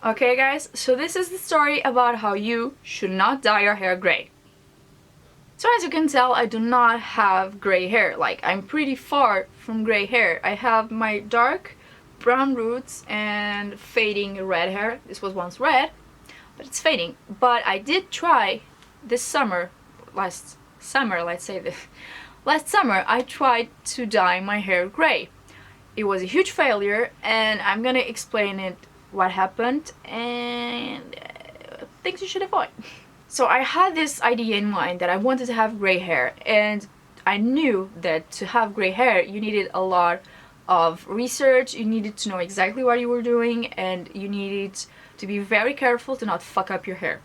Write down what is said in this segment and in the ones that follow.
Okay guys, so this is the story about how you should not dye your hair gray. So as you can tell, I do not have gray hair. Like, I'm pretty far from gray hair. I have my dark brown roots and fading red hair. This was once red, but it's fading. But I did try this summer, last summer, let's say this. Last summer, I tried to dye my hair gray. It was a huge failure, and I'm gonna explain it what happened and things you should avoid. So I had this idea in mind that I wanted to have gray hair, and I knew that to have gray hair you needed a lot of research, you needed to know exactly what you were doing, and you needed to be very careful to not fuck up your hair.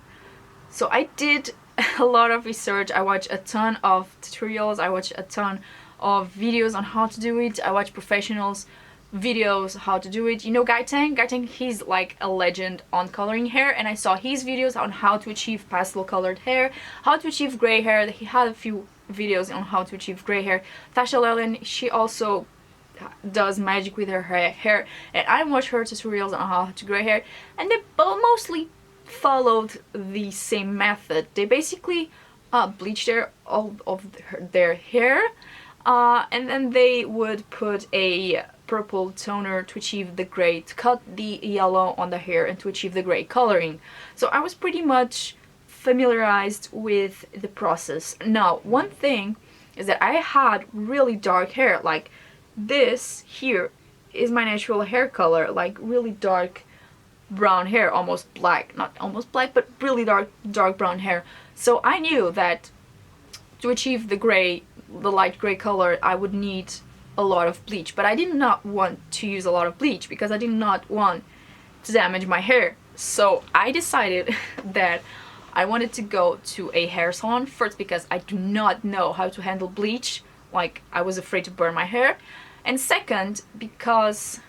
So I did a lot of research. I watched a ton of tutorials, I watched a ton of videos on how to do it, I watched professionals videos how to do it. You know Gaiteng, he's like a legend on coloring hair, and I saw his videos on how to achieve pastel colored hair, how to achieve gray hair. He had a few videos on how to achieve gray hair. Tasha Lelin, she also does magic with her hair, and I watched her tutorials on how to gray hair, and they mostly followed the same method. They basically bleached all of their hair, and then they would put a purple toner to achieve the gray, to cut the yellow on the hair and to achieve the gray coloring. So I was pretty much familiarized with the process. Now, one thing is that I had really dark hair. Like, this here is my natural hair color, like really dark brown hair, almost black, not almost black, but really dark brown hair. So I knew that to achieve the light gray color, I would need a lot of bleach, but I did not want to use a lot of bleach because I did not want to damage my hair. So I decided that I wanted to go to a hair salon first, because I do not know how to handle bleach. Like, I was afraid to burn my hair, and second, because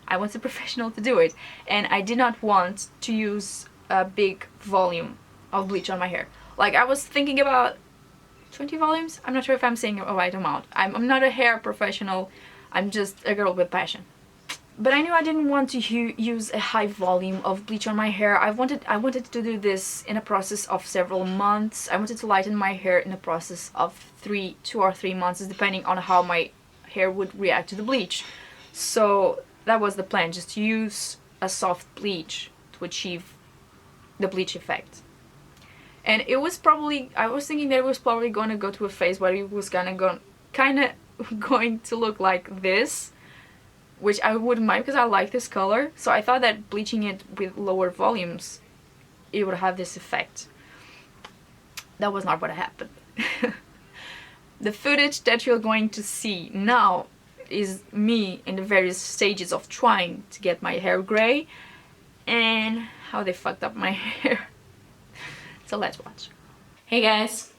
I wanted a professional to do it, and I did not want to use a big volume of bleach on my hair. Like, I was thinking about 20 volumes? I'm not sure if I'm saying the right amount. I'm not a hair professional, I'm just a girl with passion. But I knew I didn't want to use a high volume of bleach on my hair. I wanted to do this in a process of several months. I wanted to lighten my hair in a process of 2 or 3 months, depending on how my hair would react to the bleach. So that was the plan, just to use a soft bleach to achieve the bleach effect. And it was probably, I was thinking that it was probably going to go to a phase where it was kind of going to look like this, which I wouldn't mind because I like this color. So I thought that bleaching it with lower volumes, it would have this effect. That was not what happened. The footage that you're going to see now is me in the various stages of trying to get my hair gray and how they fucked up my hair. So let's watch. Hey guys,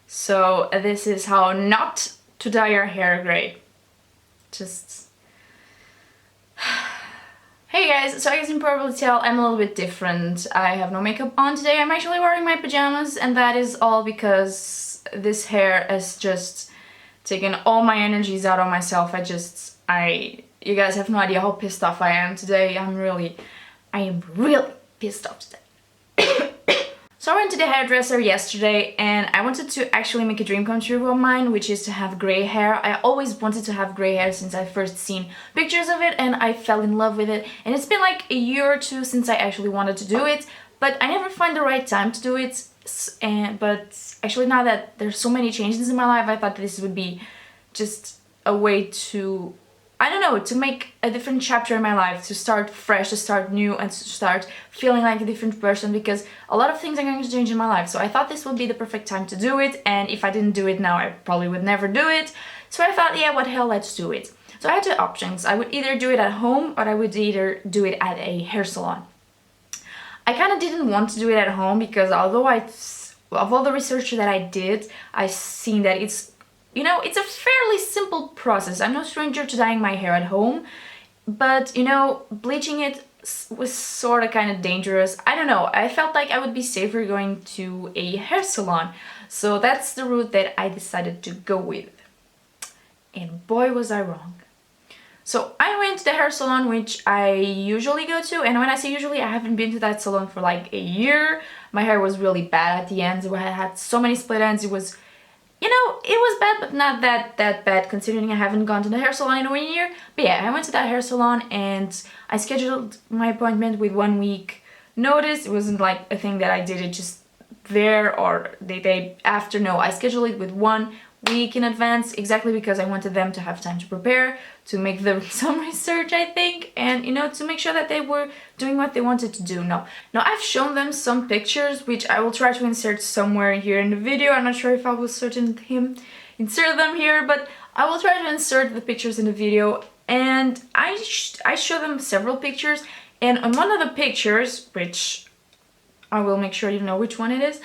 so this is how not to dye your hair gray. Just... Hey guys, so as you can probably tell, I'm a little bit different. I have no makeup on today. I'm actually wearing my pajamas, and that is all because this hair has just taken all my energies out of myself. You guys have no idea how pissed off I am today. I am really pissed off today. So I went to the hairdresser yesterday, and I wanted to actually make a dream come true of mine, which is to have gray hair. I always wanted to have gray hair since I first seen pictures of it, and I fell in love with it. And it's been like a year or two since I actually wanted to do it, but I never find the right time to do it. But actually, now that there's so many changes in my life, I thought this would be just a way to, I don't know, to make a different chapter in my life, to start fresh, to start new, and to start feeling like a different person, because a lot of things are going to change in my life. So I thought this would be the perfect time to do it, and if I didn't do it now, I probably would never do it. So I thought, yeah, what the hell, let's do it. So I had two options. I would either do it at home, or I would either do it at a hair salon. I kind of didn't want to do it at home because although of all the research that I did, I seen that it's, you know, it's a fairly simple process. I'm no stranger to dyeing my hair at home, but, you know, bleaching it was sort of kind of dangerous. I don't know, I felt like I would be safer going to a hair salon. So that's the route that I decided to go with. And boy was I wrong. So I went to the hair salon, which I usually go to, and when I say usually, I haven't been to that salon for like a year. My hair was really bad at the ends. I had so many split ends. It was, you know, it was bad, but not that bad considering I haven't gone to the hair salon in a year. But yeah, I went to that hair salon and I scheduled my appointment with 1 week notice. It wasn't like a thing that I did it just there or the day after. No, I scheduled it with 1 week in advance, exactly because I wanted them to have time to prepare, to make some research, I think, and you know, to make sure that they were doing what they wanted to do. Now I've shown them some pictures, which I will try to insert somewhere here in the video. I'm not sure if I will insert them here, but I will try to insert the pictures in the video. And I show them several pictures, and on one of the pictures, which I will make sure you know which one it is,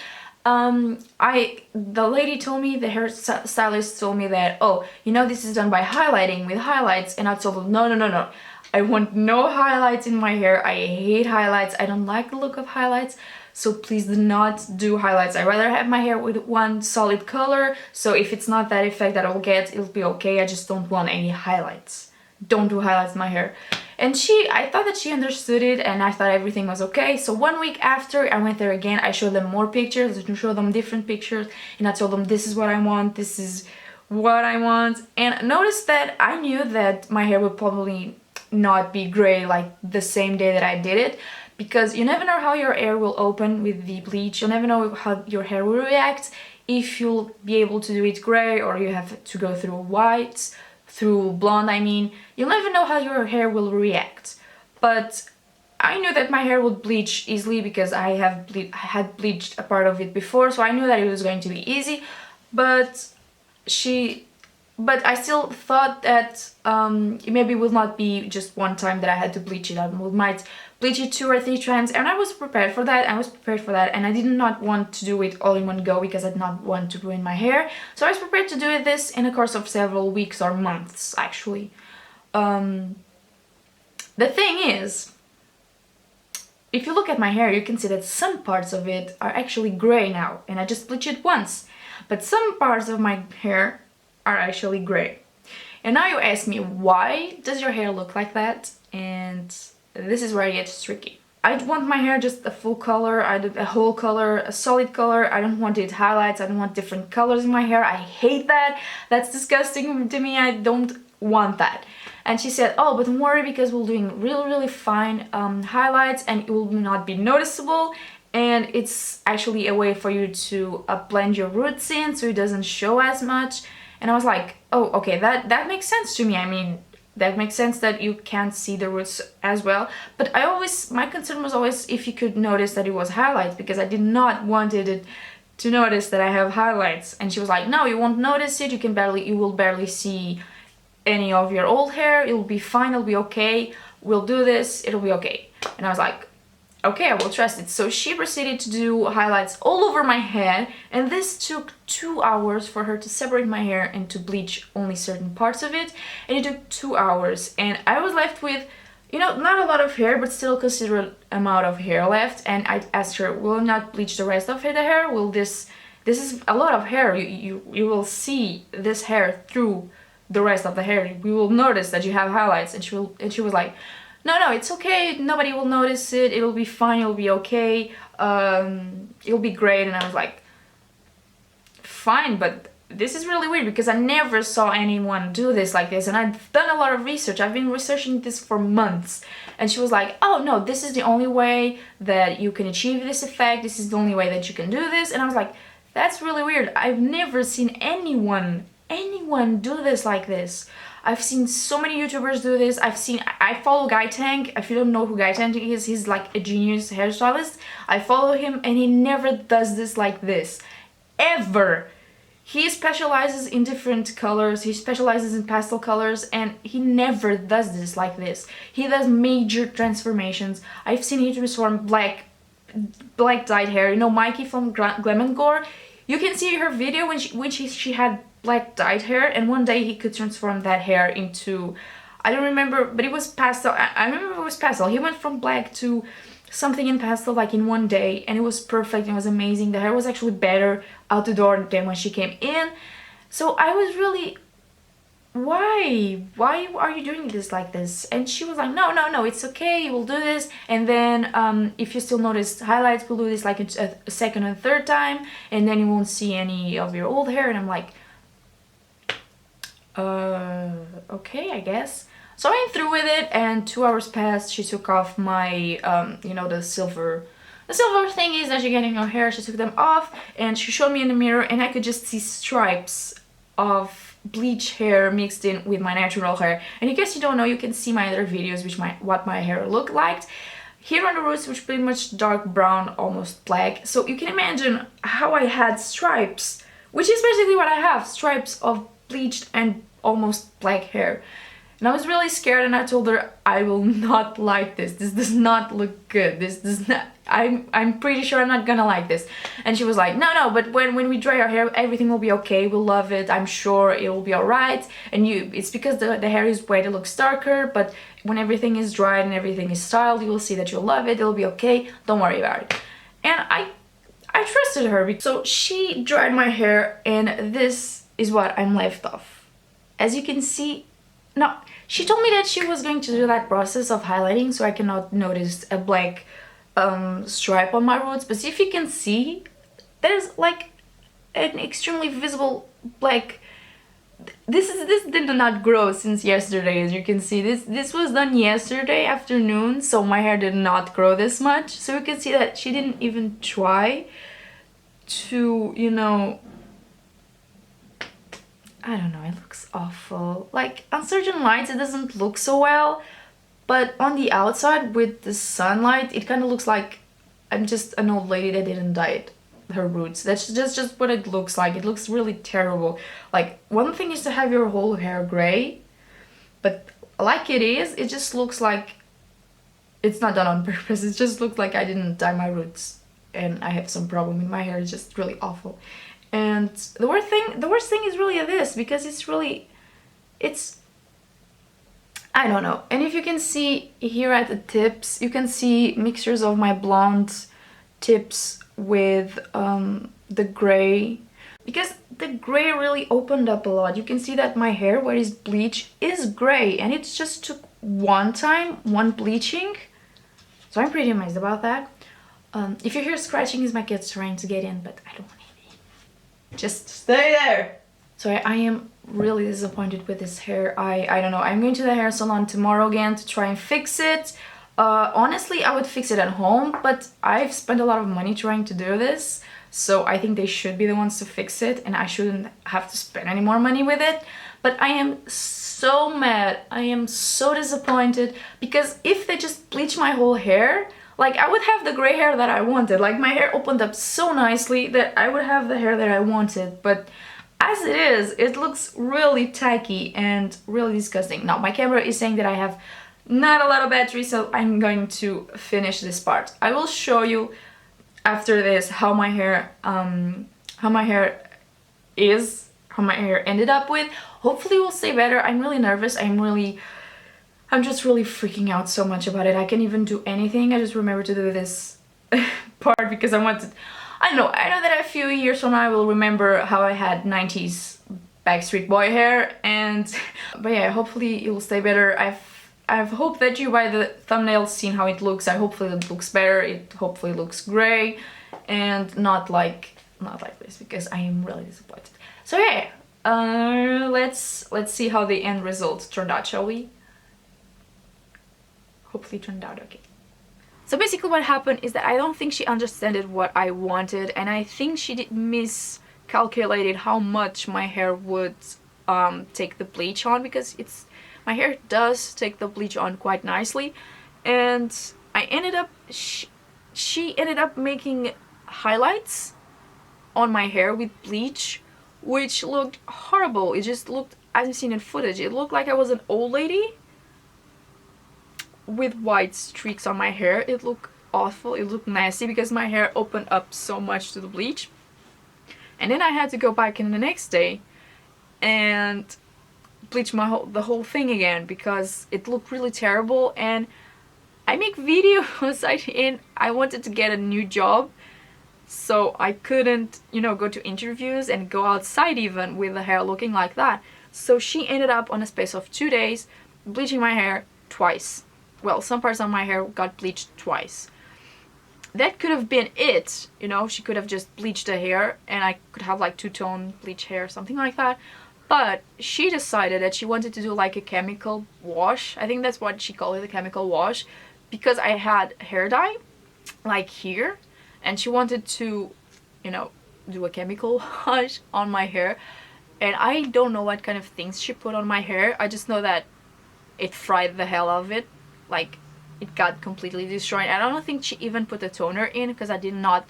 the lady told me, the hairstylist told me that, oh, you know, this is done by highlighting with highlights, and I told her, no, I want no highlights in my hair. I hate highlights. I don't like the look of highlights, so please do not do highlights. I rather have my hair with one solid color, so if it's not that effect that I'll get, it'll be okay. I just don't want any highlights. Don't do highlights in my hair. And I thought that she understood it, and I thought everything was okay. So 1 week after I went there again, I showed them more pictures, I showed them different pictures, and I told them this is what I want, this is what I want. And notice that I knew that my hair would probably not be gray like the same day that I did it, because you never know how your hair will open with the bleach. You'll never know how your hair will react, if you'll be able to do it gray or you have to go through white, through blonde, I mean. You'll never know how your hair will react. But I knew that my hair would bleach easily because I had bleached a part of it before, so I knew that it was going to be easy. But I still thought that it maybe will not be just one time that I had to bleach it. I might bleach it 2 or 3 times, and I was prepared for that. And I did not want to do it all in one go because I did not want to ruin my hair. So I was prepared to do this in a course of several weeks or months, actually. The thing is, if you look at my hair, you can see that some parts of it are actually gray now, and I just bleached it once. But some parts of my hair are actually gray. And now you ask me, why does your hair look like that? And this is where it gets tricky. I want my hair just a full color, a whole color, a solid color. I don't want it highlights, I don't want different colors in my hair. I hate that. That's disgusting to me. I don't want that. And she said, oh, but don't worry, because we're doing really fine highlights and it will not be noticeable. And it's actually a way for you to blend your roots in so it doesn't show as much. And I was like, oh, okay, that makes sense to me. I mean, that makes sense that you can't see the roots as well. But my concern was always if you could notice that it was highlights, because I did not wanted it to notice that I have highlights. And she was like, no, you won't notice it. You will barely see any of your old hair. It'll be fine. It'll be okay. We'll do this. It'll be okay. And I was like, okay, I will trust it. So she proceeded to do highlights all over my head, and this took 2 hours for her to separate my hair and to bleach only certain parts of it, and it took 2 hours, and I was left with, you know, not a lot of hair, but still a considerable amount of hair left. And I asked her, will not bleach the rest of the hair? Will this is a lot of hair. You will see this hair through the rest of the hair. We will notice that you have highlights. And she was like, no, it's okay, nobody will notice it, it'll be fine, it'll be okay, it'll be great. And I was like, fine, but this is really weird because I never saw anyone do this like this, and I've done a lot of research. I've been researching this for months. And she was like, oh no, this is the only way that you can achieve this effect, this is the only way that you can do this. And I was like, that's really weird. I've never seen anyone do this like this. I've seen so many YouTubers do this. I follow Guy Tank. If you don't know who Guy Tank is, he's like a genius hairstylist. I follow him and he never does this like this. Ever. He specializes in different colors, he specializes in pastel colors, and he never does this like this. He does major transformations. I've seen him transform black dyed hair. You know Mikey from Glam and Gore? You can see her video when she had black dyed hair, and one day he could transform that hair into, I don't remember, but it was pastel. I remember it was pastel. He went from black to something in pastel like in one day, and it was perfect. It was amazing. The hair was actually better out the door than when she came in. So I was really why are you doing this like this? And she was like, no, it's okay, we'll do this. And then if you still notice highlights, we'll do this like a second and third time, and then you won't see any of your old hair. And I'm like, okay, I guess. So I went through with it, and 2 hours passed. She took off my you know, the silver thingies that you get in your hair. She took them off, and she showed me in the mirror, and I could just see stripes of bleach hair mixed in with my natural hair. And in case you don't know, you can see my other videos what my hair looked like. Here on the roots, which pretty much dark brown, almost black. So you can imagine how I had stripes, which is basically what I have, stripes of bleached and almost black hair. And I was really scared, and I told her, I will not like this. This does not look good. This does not, I'm pretty sure I'm not gonna like this. And she was like, no, but when we dry our hair, everything will be okay. We'll love it. I'm sure it will be alright. And it's because the hair is wet, it looks darker, but when everything is dried and everything is styled, you will see that you'll love it. It'll be okay. Don't worry about it. And I trusted her. So she dried my hair, and this is what I'm left of. As you can see, no, she told me that she was going to do that process of highlighting so I cannot notice a black stripe on my roots. But if you can see, there's like an extremely visible black. This did not grow since yesterday, as you can see. This was done yesterday afternoon, so my hair did not grow this much. So you can see that she didn't even try to, you know, I don't know, it looks awful. Like, on certain lights it doesn't look so well, but on the outside with the sunlight, it kind of looks like I'm just an old lady that didn't dye her roots. That's just what it looks like. It looks really terrible. Like, one thing is to have your whole hair gray, but like it just looks like it's not done on purpose. It just looks like I didn't dye my roots and I have some problem with my hair. It's just really awful. And the worst thing is really this, because it's I don't know. And if you can see here at the tips, you can see mixtures of my blonde tips with the gray, because the gray really opened up a lot. You can see that my hair, where is bleach, is gray, and it just took one bleaching. So I'm pretty amazed about that. If you hear scratching, is my kids trying to get in, but I don't want it. Just stay there. So I am really disappointed with this hair. I don't know. I'm going to the hair salon tomorrow again to try and fix it. Honestly, I would fix it at home, but I've spent a lot of money trying to do this, so I think they should be the ones to fix it, and I shouldn't have to spend any more money with it. But I am so mad. I am so disappointed, because if they just bleach my whole hair, like, I would have the gray hair that I wanted. Like, my hair opened up so nicely that I would have the hair that I wanted. But as it is, it looks really tacky and really disgusting. Now, my camera is saying that I have not a lot of battery, so I'm going to finish this part. I will show you after this how my hair ended up with. Hopefully it will stay better. I'm really nervous. I'm just really freaking out so much about it. I can't even do anything. I just remember to do this part because I wanted... I know that a few years from now I will remember how I had 90s Backstreet Boy hair, and... But yeah, hopefully it will stay better. I've hoped that you by the thumbnail seen how it looks. Hopefully it looks better. It hopefully looks gray and not like this, because I am really disappointed. So yeah, let's see how the end result turned out, shall we? Hopefully it turned out okay. So basically what happened is that I don't think she understood what I wanted, and I think she miscalculated how much my hair would take the bleach on, because my hair does take the bleach on quite nicely. And I ended up she ended up making highlights on my hair with bleach, which looked horrible. It just looked, as you've seen in footage, it looked like I was an old lady with white streaks on my hair. It looked awful. It looked nasty because my hair opened up so much to the bleach. And then I had to go back in the next day and bleach the whole thing again, because it looked really terrible. And I make videos I wanted to get a new job, so I couldn't, you know, go to interviews and go outside even with the hair looking like that. So she ended up on a space of 2 days bleaching my hair twice. Well, some parts of my hair got bleached twice. That could have been it, you know, she could have just bleached the hair and I could have like two-tone bleach hair, something like that. But she decided that she wanted to do like a chemical wash. I think that's what she called it, a chemical wash, because I had hair dye like here, and she wanted to, you know, do a chemical wash on my hair. And I don't know what kind of things she put on my hair. I just know that it fried the hell out of it. Like, it got completely destroyed. I don't think she even put a toner in, because I did not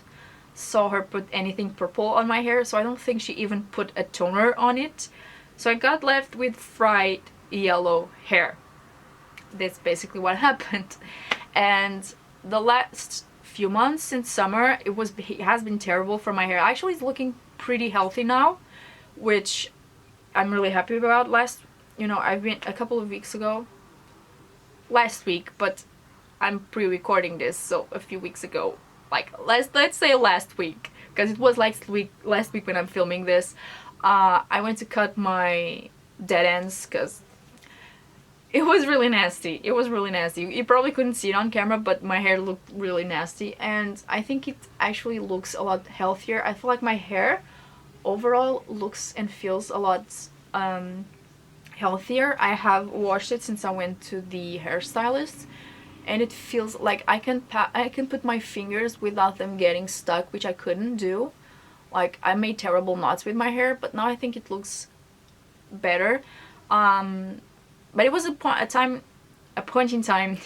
saw her put anything purple on my hair, so I don't think she even put a toner on it. So I got left with fried yellow hair. That's basically what happened. And the last few months since summer, it has been terrible for my hair. Actually, it's looking pretty healthy now, which I'm really happy about. I've been a couple of weeks ago, last week, but I'm pre-recording this, so a few weeks ago, like let's say last week, because it was last week when I'm filming this. I went to cut my dead ends because it was really nasty. It was really nasty. You probably couldn't see it on camera, but my hair looked really nasty, and I think it actually looks a lot healthier. I feel like my hair overall looks and feels a lot healthier. I have washed it since I went to the hairstylist, and it feels like I can put my fingers without them getting stuck, which I couldn't do. Like, I made terrible knots with my hair, but now I think it looks better. But it was a point in time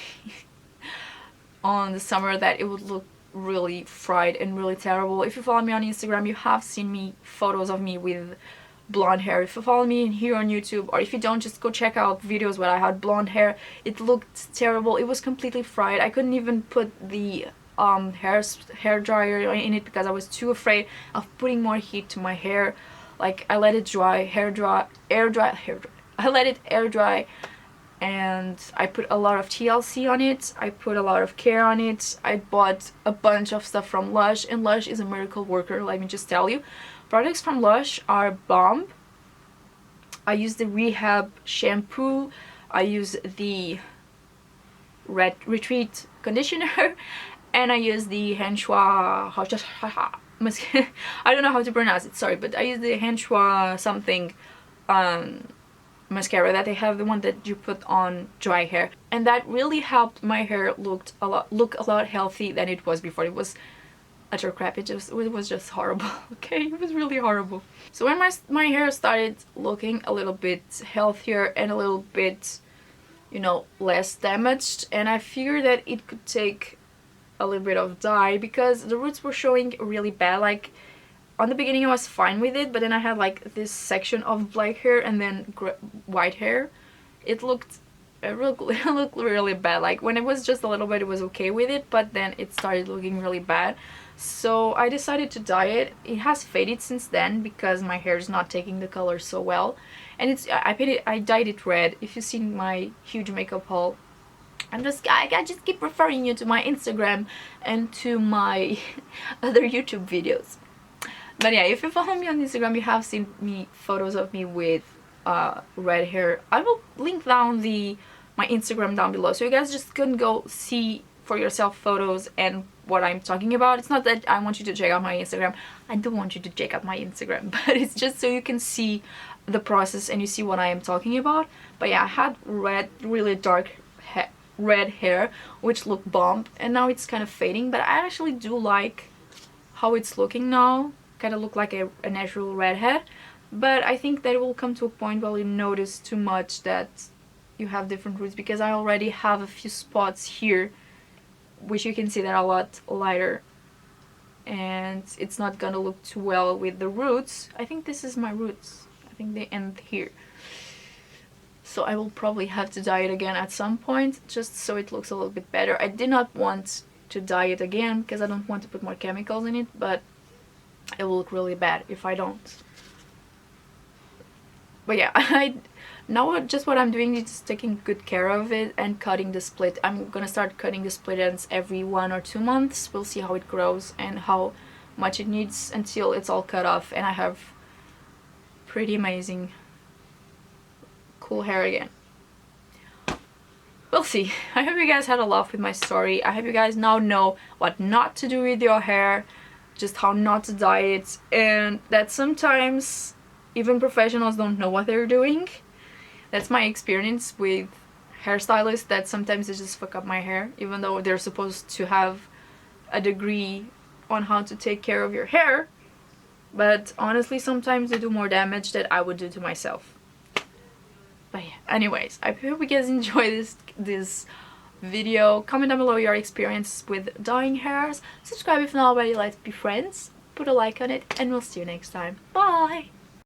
on the summer that it would look really fried and really terrible. If you follow me on Instagram, you have seen photos of me with blonde hair. If you follow me here on YouTube, or if you don't, just go check out videos where I had blonde hair. It looked terrible. It was completely fried. I couldn't even put the hair dryer in it because I was too afraid of putting more heat to my hair. Like, I let it dry, I let it air dry, and I put a lot of TLC on it. I put a lot of care on it. I bought a bunch of stuff from Lush, and Lush is a miracle worker, let me just tell you. Products from Lush are bomb. I use the Rehab shampoo. I use the Retreat conditioner, and I use the Henshua, I don't know how to pronounce it, sorry, but I use the Henshua something mascara that they have, the one that you put on dry hair, and that really helped my hair look a lot healthy than it was before. It was utter crap. It was just horrible. Okay, it was really horrible. So when my hair started looking a little bit healthier and a little bit, you know, less damaged, and I figured that it could take a little bit of dye because the roots were showing really bad. Like, on the beginning I was fine with it, but then I had like this section of black hair and then white hair. It looked really bad. Like, when it was just a little bit, it was okay with it, but then it started looking really bad. So I decided to dye it. It has faded since then because my hair is not taking the color so well, and I dyed it red. If you've seen my huge makeup haul, I just keep referring you to my Instagram and to my other YouTube videos. But yeah, if you follow me on Instagram, you have seen photos of me with red hair. I will link down my Instagram down below, so you guys just can go see for yourself photos and what I'm talking about. It's not that I want you to check out my Instagram. I do want you to check out my Instagram, but it's just so you can see the process and you see what I am talking about. But yeah, I had really dark red hair, which looked bomb, and now it's kind of fading, but I actually do like how it's looking now. Kind of look like a natural redhead, but I think that it will come to a point where you notice too much that you have different roots, because I already have a few spots here which you can see that are a lot lighter, and it's not gonna look too well with the roots. I think this is my roots. I think they end here. So I will probably have to dye it again at some point, just so it looks a little bit better. I did not want to dye it again because I don't want to put more chemicals in it, but it will look really bad if I don't. But yeah, now just what I'm doing is just taking good care of it and cutting the split. I'm gonna start cutting the split ends every 1 or 2 months. We'll see how it grows and how much it needs until it's all cut off and I have pretty amazing cool hair again. We'll see. I hope you guys had a laugh with my story. I hope you guys now know what not to do with your hair, just how not to dye it, and that sometimes even professionals don't know what they're doing. That's my experience with hairstylists, that sometimes they just fuck up my hair, even though they're supposed to have a degree on how to take care of your hair. But honestly, sometimes they do more damage than I would do to myself. But yeah, anyways, I hope you guys enjoy this video. Comment down below your experience with dyeing hairs. Subscribe if not already. Let's be friends. Put a like on it, and we'll see you next time. Bye!